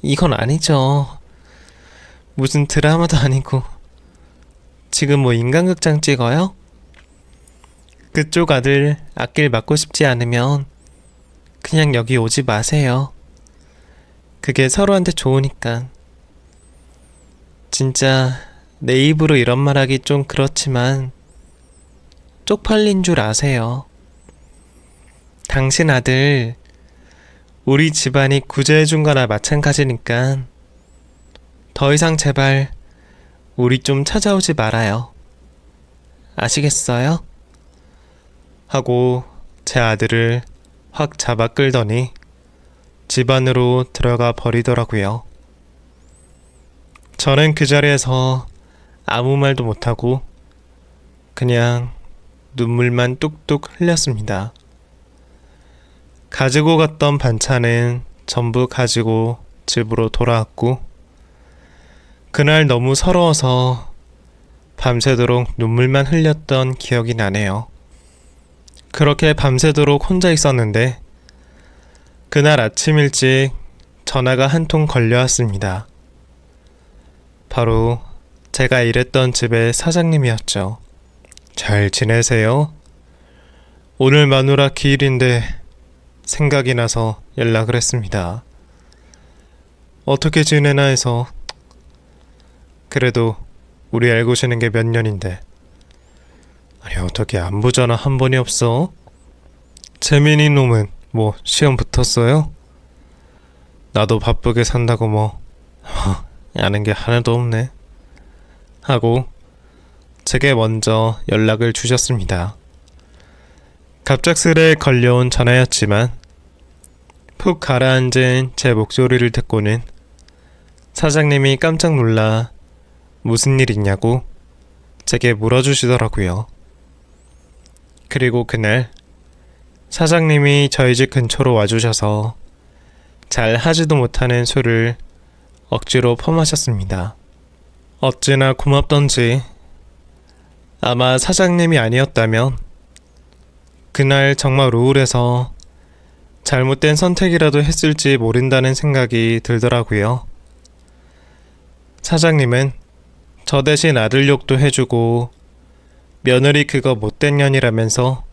Speaker 1: 이건 아니죠. 무슨 드라마도 아니고 지금 뭐 인간극장 찍어요? 그쪽 아들 앞길 막고 싶지 않으면 그냥 여기 오지 마세요. 그게 서로한테 좋으니까. 진짜 내 입으로 이런 말하기 좀 그렇지만 쪽팔린 줄 아세요. 당신 아들 우리 집안이 구제해준 거나 마찬가지니까 더 이상 제발 우리 좀 찾아오지 말아요. 아시겠어요? 하고 제 아들을 확 잡아 끌더니 집 안으로 들어가 버리더라고요. 저는 그 자리에서 아무 말도 못하고 그냥 눈물만 뚝뚝 흘렸습니다. 가지고 갔던 반찬은 전부 가지고 집으로 돌아왔고 그날 너무 서러워서 밤새도록 눈물만 흘렸던 기억이 나네요. 그렇게 밤새도록 혼자 있었는데 그날 아침 일찍 전화가 한 통 걸려왔습니다. 바로 제가 일했던 집의 사장님이었죠. 잘 지내세요? 오늘 마누라 기일인데 생각이 나서 연락을 했습니다. 어떻게 지내나 해서. 그래도 우리 알고 지낸 게 몇 년인데. 아니 어떻게 안부 전화 한 번이 없어? 재민이 놈은 뭐 시험 붙었어요? 나도 바쁘게 산다고 뭐 아는 게 하나도 없네. 하고 제게 먼저 연락을 주셨습니다. 갑작스레 걸려온 전화였지만 푹 가라앉은 제 목소리를 듣고는 사장님이 깜짝 놀라 무슨 일 있냐고 제게 물어주시더라고요. 그리고 그날 사장님이 저희 집 근처로 와주셔서 잘 하지도 못하는 술을 억지로 퍼마셨습니다. 어찌나 고맙던지 아마 사장님이 아니었다면 그날 정말 우울해서 잘못된 선택이라도 했을지 모른다는 생각이 들더라고요. 사장님은 저 대신 아들 욕도 해주고 며느리 그거 못된 년이라면서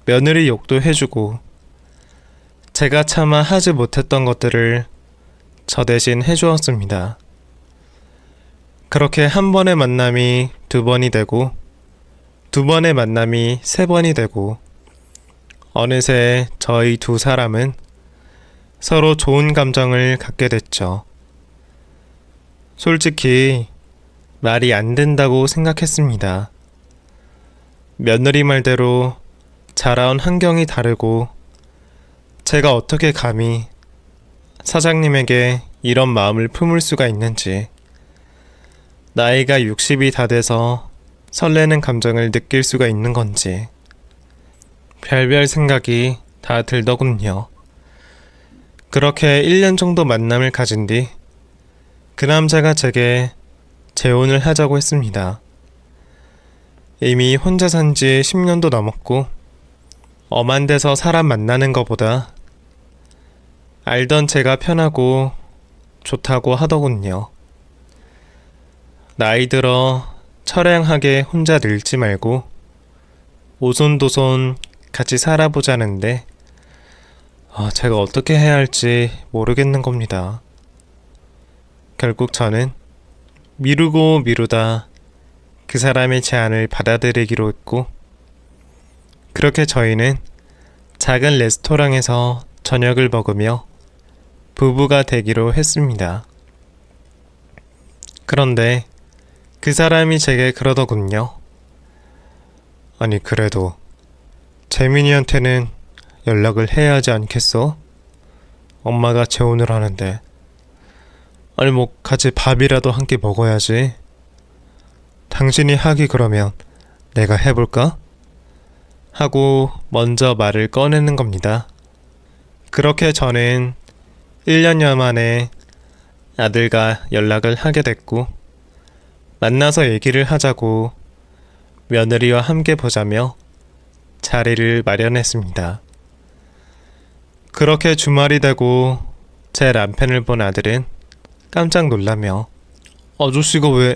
Speaker 1: 며느리 욕도 해주고 제가 차마 하지 못했던 것들을 저 대신 해주었습니다. 그렇게 한 번의 만남이 두 번이 되고 두 번의 만남이 세 번이 되고 어느새 저희 두 사람은 서로 좋은 감정을 갖게 됐죠. 솔직히 말이 안 된다고 생각했습니다. 며느리 말대로 자라온 환경이 다르고 제가 어떻게 감히 사장님에게 이런 마음을 품을 수가 있는지, 나이가 60이 다 돼서 설레는 감정을 느낄 수가 있는 건지 별별 생각이 다 들더군요. 그렇게 1년 정도 만남을 가진 뒤 그 남자가 제게 재혼을 하자고 했습니다. 이미 혼자 산 지 10년도 넘었고 엄한 데서 사람 만나는 것보다 알던 제가 편하고 좋다고 하더군요. 나이 들어 처량하게 혼자 늙지 말고 오손도손 같이 살아보자는데 제가 어떻게 해야 할지 모르겠는 겁니다. 결국 저는 미루고 미루다 그 사람의 제안을 받아들이기로 했고 그렇게 저희는 작은 레스토랑에서 저녁을 먹으며 부부가 되기로 했습니다. 그런데 그 사람이 제게 그러더군요. 아니 그래도 재민이한테는 연락을 해야 하지 않겠어? 엄마가 재혼을 하는데. 아니 뭐 같이 밥이라도 한 끼 먹어야지. 당신이 하기 그러면 내가 해볼까? 하고 먼저 말을 꺼내는 겁니다. 그렇게 저는 1년여 만에 아들과 연락을 하게 됐고 만나서 얘기를 하자고 며느리와 함께 보자며 자리를 마련했습니다. 그렇게 주말이 되고 제 남편을 본 아들은 깜짝 놀라며 아저씨가 왜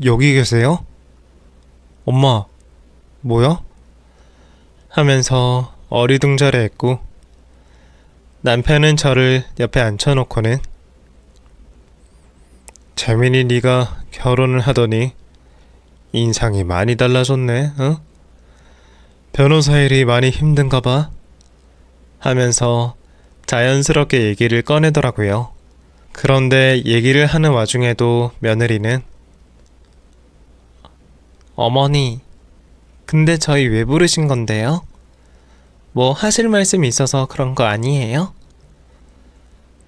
Speaker 1: 여기 계세요? 엄마, 뭐야? 하면서 어리둥절해했고 남편은 저를 옆에 앉혀놓고는 재민이 네가 결혼을 하더니 인상이 많이 달라졌네, 어? 변호사 일이 많이 힘든가 봐? 하면서 자연스럽게 얘기를 꺼내더라고요. 그런데 얘기를 하는 와중에도 며느리는 어머니, 근데 저희 왜 부르신 건데요? 뭐 하실 말씀이 있어서 그런 거 아니에요?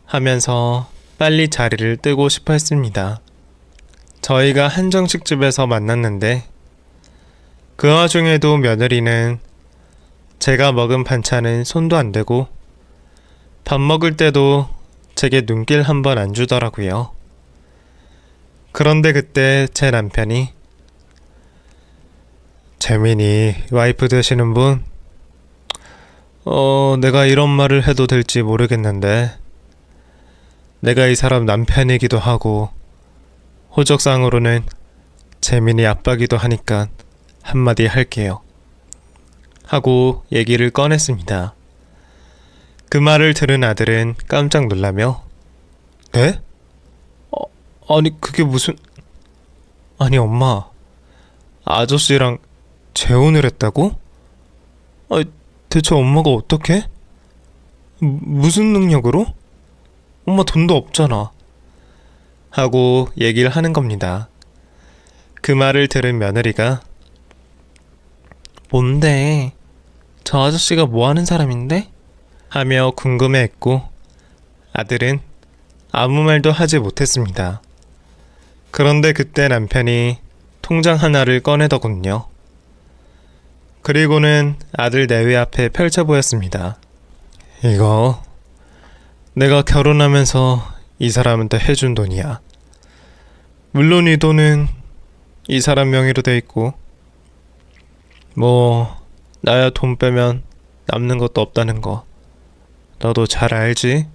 Speaker 1: 하면서 빨리 자리를 뜨고 싶어 했습니다. 저희가 한정식집에서 만났는데 그 와중에도 며느리는 제가 먹은 반찬은 손도 안 대고 밥 먹을 때도 제게 눈길 한 번 안 주더라고요. 그런데 그때 제 남편이 재민이 와이프 되시는 분? 내가 이런 말을 해도 될지 모르겠는데 내가 이 사람 남편이기도 하고 호적상으로는 재민이 아빠기도 하니까 한마디 할게요. 하고 얘기를 꺼냈습니다. 그 말을 들은 아들은 깜짝 놀라며 네? 아니 그게 무슨... 아니 엄마, 아저씨랑 재혼을 했다고? 아니 대체 엄마가 어떻게? 무슨 능력으로? 엄마 돈도 없잖아. 하고 얘기를 하는 겁니다. 그 말을 들은 며느리가 뭔데? 저 아저씨가 뭐 하는 사람인데? 하며 궁금해했고 아들은 아무 말도 하지 못했습니다. 그런데 그때 남편이 통장 하나를 꺼내더군요. 그리고는 아들 내외 앞에 펼쳐 보였습니다. 이거 내가 결혼하면서 이 사람한테 해준 돈이야. 물론 이 돈은 이 사람 명의로 돼 있고 뭐 나야 돈 빼면 남는 것도 없다는 거 너도 잘 알지?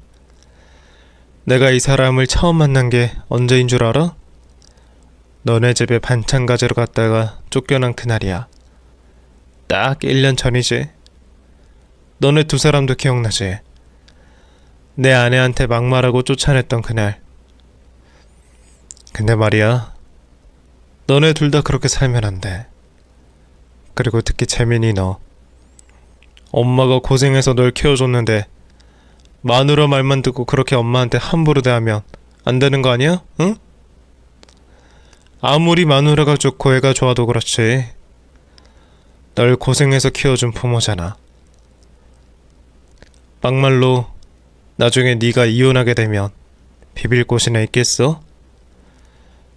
Speaker 1: 내가 이 사람을 처음 만난 게 언제인 줄 알아? 너네 집에 반찬 가지러 갔다가 쫓겨난 그날이야. 딱 1년 전이지. 너네 두 사람도 기억나지? 내 아내한테 막말하고 쫓아냈던 그날. 근데 말이야, 너네 둘 다 그렇게 살면 안 돼. 그리고 특히 재민이 너. 엄마가 고생해서 널 키워줬는데 마누라 말만 듣고 그렇게 엄마한테 함부로 대하면 안 되는 거 아니야? 응? 아무리 마누라가 좋고 애가 좋아도 그렇지. 널 고생해서 키워준 부모잖아. 막말로 나중에 네가 이혼하게 되면 비빌 곳이나 있겠어?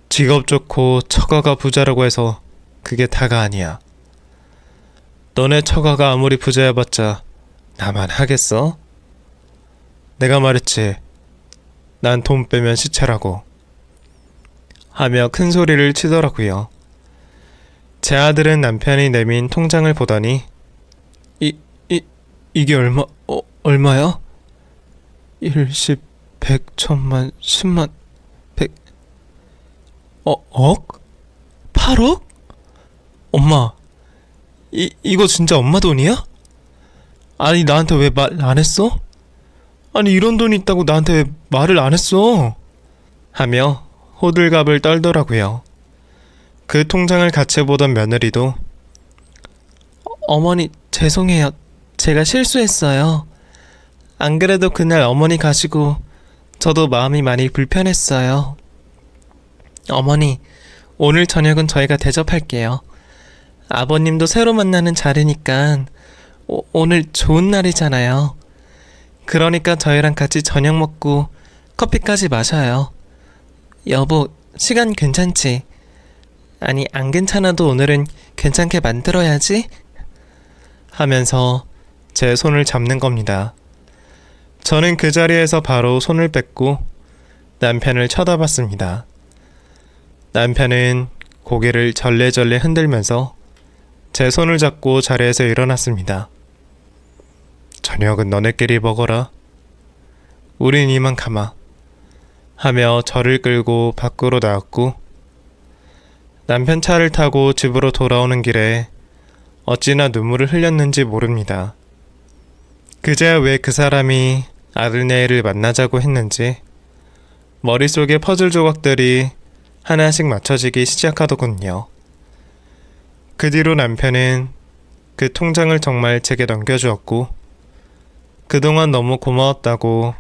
Speaker 1: 직업 좋고 처가가 부자라고 해서 그게 다가 아니야. 너네 처가가 아무리 부자여봤자 나만 하겠어? 내가 말했지. 난 돈 빼면 시체라고. 하며 큰 소리를 치더라고요. 제 아들은 남편이 내민 통장을 보더니 이게 얼마야? 1, 10, 100, 1000만, 10만, 100... 억? 8억? 엄마, 이거 진짜 엄마 돈이야? 아니 나한테 왜 말 안 했어? 아니 이런 돈이 있다고 나한테 왜 말을 안 했어? 하며 호들갑을 떨더라고요. 그 통장을 같이 보던 며느리도 어머니 죄송해요. 제가 실수했어요. 안 그래도 그날 어머니 가시고 저도 마음이 많이 불편했어요. 어머니, 오늘 저녁은 저희가 대접할게요. 아버님도 새로 만나는 자리니까 오늘 좋은 날이잖아요. 그러니까 저희랑 같이 저녁 먹고 커피까지 마셔요. 여보, 시간 괜찮지? 아니 안 괜찮아도 오늘은 괜찮게 만들어야지? 하면서 제 손을 잡는 겁니다. 저는 그 자리에서 바로 손을 뺐고 남편을 쳐다봤습니다. 남편은 고개를 절레절레 흔들면서 제 손을 잡고 자리에서 일어났습니다. 저녁은 너네끼리 먹어라. 우린 이만 가마. 하며 저를 끌고 밖으로 나왔고 남편 차를 타고 집으로 돌아오는 길에 어찌나 눈물을 흘렸는지 모릅니다. 그제야 왜 그 사람이 아들네를 만나자고 했는지 머릿속에 퍼즐 조각들이 하나씩 맞춰지기 시작하더군요. 그 뒤로 남편은 그 통장을 정말 제게 넘겨주었고, 그동안 너무 고마웠다고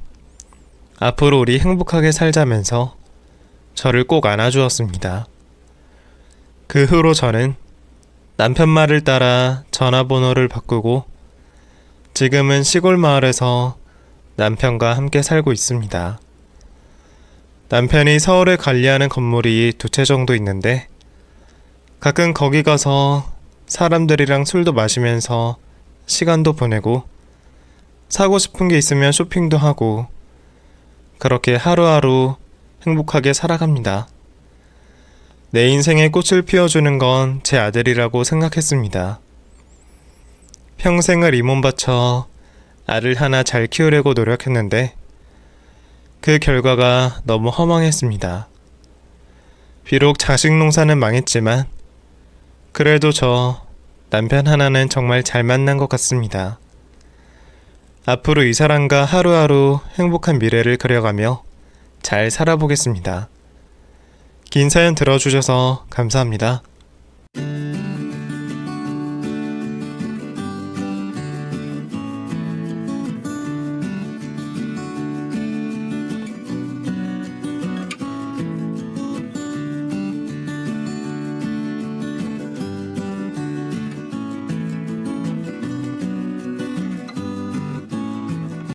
Speaker 1: 앞으로 우리 행복하게 살자면서 저를 꼭 안아주었습니다. 그 후로 저는 남편 말을 따라 전화번호를 바꾸고 지금은 시골 마을에서 남편과 함께 살고 있습니다. 남편이 서울에 관리하는 건물이 2채 정도 있는데 가끔 거기 가서 사람들이랑 술도 마시면서 시간도 보내고 사고 싶은 게 있으면 쇼핑도 하고 그렇게 하루하루 행복하게 살아갑니다. 내 인생에 꽃을 피워주는 건 제 아들이라고 생각했습니다. 평생을 이 몸 바쳐 알을 하나 잘 키우려고 노력했는데 그 결과가 너무 허망했습니다. 비록 자식 농사는 망했지만 그래도 저 남편 하나는 정말 잘 만난 것 같습니다. 앞으로 이 사람과 하루하루 행복한 미래를 그려가며 잘 살아보겠습니다. 긴 사연 들어주셔서 감사합니다.